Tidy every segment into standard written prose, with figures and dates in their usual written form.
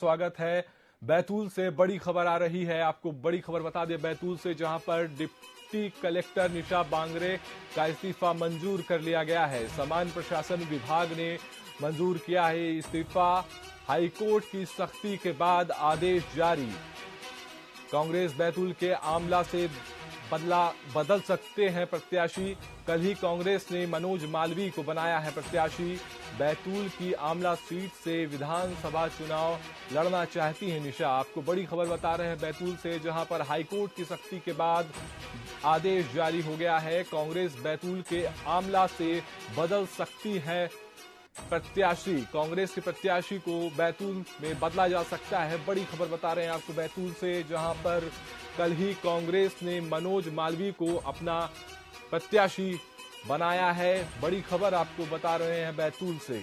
स्वागत है। बैतूल से बड़ी खबर आ रही है, आपको बड़ी खबर बता दें बैतूल से, जहां पर डिप्टी कलेक्टर निशा बांगरे का इस्तीफा मंजूर कर लिया गया है। सामान्य प्रशासन विभाग ने मंजूर किया है इस्तीफा। हाईकोर्ट की सख्ती के बाद आदेश जारी। कांग्रेस बैतूल के आमला से बदल सकते हैं प्रत्याशी। कल ही कांग्रेस ने मनोज मालवीय को बनाया है प्रत्याशी। बैतूल की आमला सीट से विधानसभा चुनाव लड़ना चाहती हैं निशा। आपको बड़ी खबर बता रहे हैं बैतूल से, जहां पर हाईकोर्ट की सख्ती के बाद आदेश जारी हो गया है। कांग्रेस बैतूल के आमला से बदल सकती है प्रत्याशी। कांग्रेस के प्रत्याशी को बैतूल में बदला जा सकता है। बड़ी खबर बता रहे हैं आपको बैतूल से, जहां पर कल ही कांग्रेस ने मनोज मालवीय को अपना प्रत्याशी बनाया है। बड़ी खबर आपको बता रहे हैं बैतूल से।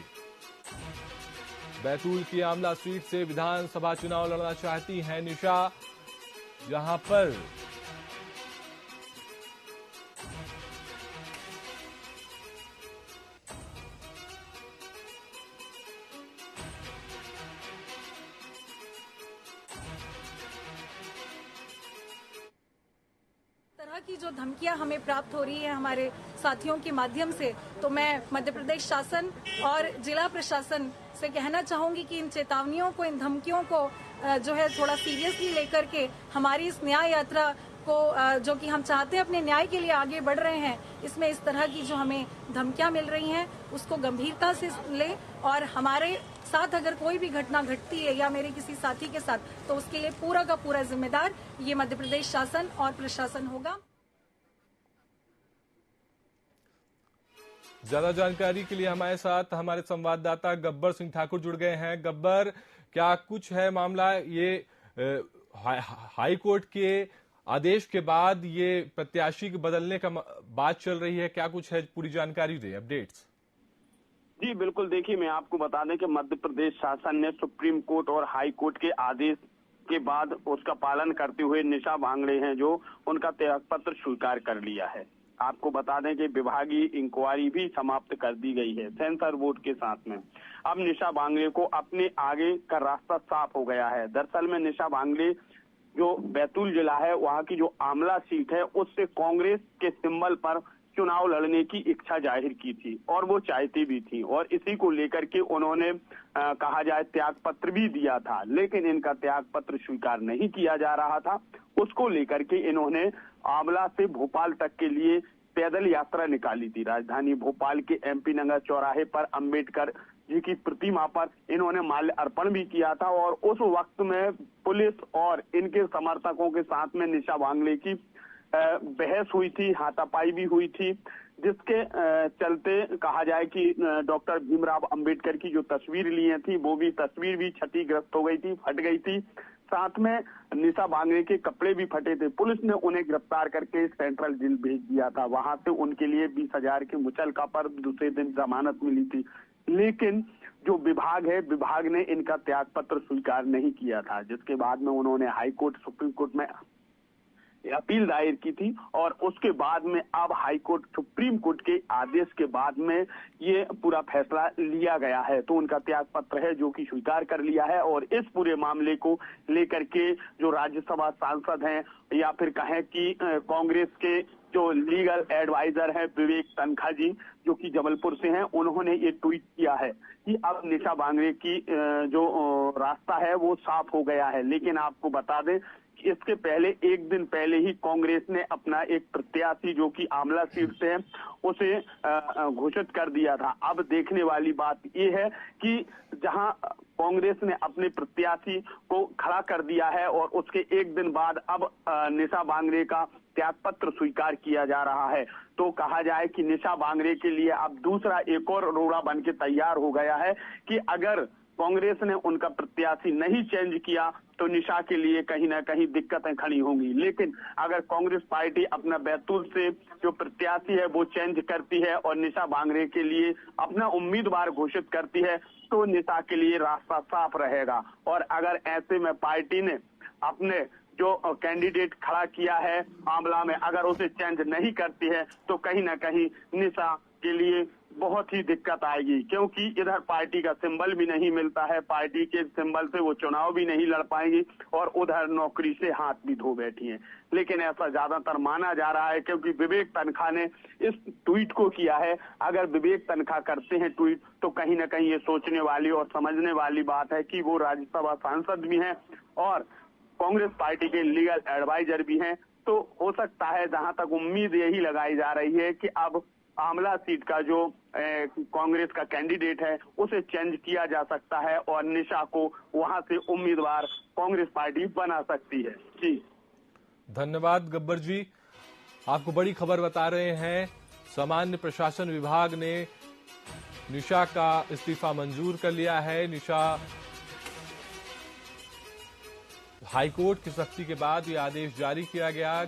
बैतूल की आमला सीट से विधानसभा चुनाव लड़ना चाहती हैं निशा, जहां पर तरह की जो धमकियां हमें प्राप्त हो रही है हमारे साथियों के माध्यम से, तो मैं मध्य प्रदेश शासन और जिला प्रशासन से कहना चाहूंगी कि इन चेतावनियों को, इन धमकियों को जो है थोड़ा सीरियसली लेकर के हमारी इस न्याय यात्रा को, जो कि हम चाहते हैं अपने न्याय के लिए आगे बढ़ रहे हैं, इसमें इस तरह की जो हमें धमकियां मिल रही हैं उसको गंभीरता से ले, और हमारे साथ अगर कोई भी घटना घटती है या मेरे किसी साथी के साथ, तो उसके लिए पूरा का पूरा जिम्मेदार ये मध्य प्रदेश शासन और प्रशासन होगा। ज्यादा जानकारी के लिए हमारे साथ हमारे संवाददाता गब्बर सिंह ठाकुर जुड़ गए हैं। गब्बर, क्या कुछ है मामला? ये हाई कोर्ट के आदेश के बाद ये प्रत्याशी के बदलने का बात चल रही है, क्या कुछ है? पूरी जानकारी दें, अपडेट्स। जी बिल्कुल, देखिए मैं आपको बता दें कि मध्य प्रदेश शासन ने सुप्रीम कोर्ट और हाई कोर्ट के आदेश के बाद उसका पालन करते हुए निशा बांगरे हैं जो उनका त्यागपत्र स्वीकार कर लिया है। आपको बता दें कि विभागीय इंक्वायरी भी समाप्त कर दी गई है सेंसर बोर्ड के साथ में। अब निशा बांगरे को अपने आगे का रास्ता साफ हो गया है। दरअसल में निशा बांगरे जो बैतूल जिला है, वहाँ की जो आमला सीट है, उससे कांग्रेस के सिंबल पर चुनाव लड़ने की इच्छा जाहिर की थी और वो चाहती भी थी, और इसी को लेकर के उन्होंने कहा जाए त्याग पत्र भी दिया था, लेकिन इनका त्याग पत्र स्वीकार नहीं किया जा रहा था। उसको लेकर के इन्होंने आंवला से भोपाल तक के लिए पैदल यात्रा निकाली थी। राजधानी भोपाल के MP नगर चौराहे पर अंबेडकर जी की प्रतिमा पर इन्होंने माल्य अर्पण भी किया था, और उस वक्त में पुलिस और इनके समर्थकों के साथ में निशा बांगरे की बहस हुई थी, हाथापाई भी हुई थी, जिसके चलते कहा जाए कि डॉक्टर भीमराव अंबेडकर की जो तस्वीर लिए थी वो भी तस्वीर भी क्षतिग्रस्त हो गई थी, फट गई थी। साथ में निशा बांगरे के कपड़े भी फटे थे। पुलिस ने उन्हें गिरफ्तार करके सेंट्रल जेल भेज दिया था। वहां से उनके लिए 20,000 की मुचलका पर दूसरे दिन जमानत मिली थी, लेकिन जो विभाग है, विभाग ने इनका त्याग पत्र स्वीकार नहीं किया था, जिसके बाद में उन्होंने हाई कोर्ट, सुप्रीम कोर्ट में अपील दायर की थी, और उसके बाद में अब हाई कोर्ट, सुप्रीम कोर्ट के आदेश के बाद में ये पूरा फैसला लिया गया है। तो उनका त्याग पत्र है जो कि स्वीकार कर लिया है, और इस पूरे मामले को लेकर के जो राज्यसभा सांसद हैं या फिर कहें कि कांग्रेस के जो लीगल एडवाइजर हैं विवेक तनखा जी, जो कि जबलपुर से हैं, उन्होंने ये ट्वीट किया है कि अब निशा बांगरे की जो रास्ता है वो साफ हो गया है। लेकिन आपको बता दें इसके पहले, एक दिन पहले ही कांग्रेस ने अपना एक प्रत्याशी जो कि आमला सीट से है उसे घोषित कर दिया था। अब देखने वाली बात ये है कि जहां कांग्रेस ने अपने प्रत्याशी को खड़ा कर दिया है और उसके एक दिन बाद अब निशा बांगरे का त्यागपत्र स्वीकार किया जा रहा है, तो कहा जाए कि निशा बांगरे के लिए अब दूसरा एक और रोड़ा बन के तैयार हो गया है कि अगर कांग्रेस ने उनका प्रत्याशी नहीं चेंज किया तो निशा के लिए कहीं ना कहीं दिक्कतें खड़ी होंगी। लेकिन अगर कांग्रेस पार्टी अपना बैतूल से जो प्रत्याशी है वो चेंज करती है और निशा बांगरे के लिए अपना उम्मीदवार घोषित करती है, तो निशा के लिए रास्ता साफ रहेगा। और अगर ऐसे में पार्टी ने अपने जो कैंडिडेट खड़ा किया है आंवला में, अगर उसे चेंज नहीं करती है तो कहीं ना कहीं निशा के लिए बहुत ही दिक्कत आएगी, क्योंकि इधर पार्टी का सिंबल भी नहीं मिलता है, पार्टी के सिंबल से वो चुनाव भी नहीं लड़ पाएंगी और उधर नौकरी से हाथ भी धो बैठी हैं। लेकिन ऐसा ज्यादातर माना जा रहा है, क्योंकि विवेक तनखा ने इस ट्वीट को किया है। अगर विवेक तनखा करते हैं ट्वीट, तो कहीं ना कहीं ये सोचने वाली और समझने वाली बात है कि वो राज्यसभा सांसद भी हैं और कांग्रेस पार्टी के लीगल एडवाइजर भी हैं। तो हो सकता है, जहां तक उम्मीद यही लगाई जा रही है कि अब आमला सीट का जो कांग्रेस का कैंडिडेट है उसे चेंज किया जा सकता है और निशा को वहां से उम्मीदवार कांग्रेस पार्टी बना सकती है। जी धन्यवाद गब्बर जी, आपको बड़ी खबर बता रहे हैं। सामान्य प्रशासन विभाग ने निशा का इस्तीफा मंजूर कर लिया है। निशा हाईकोर्ट की सख्ती के बाद यह आदेश जारी किया गया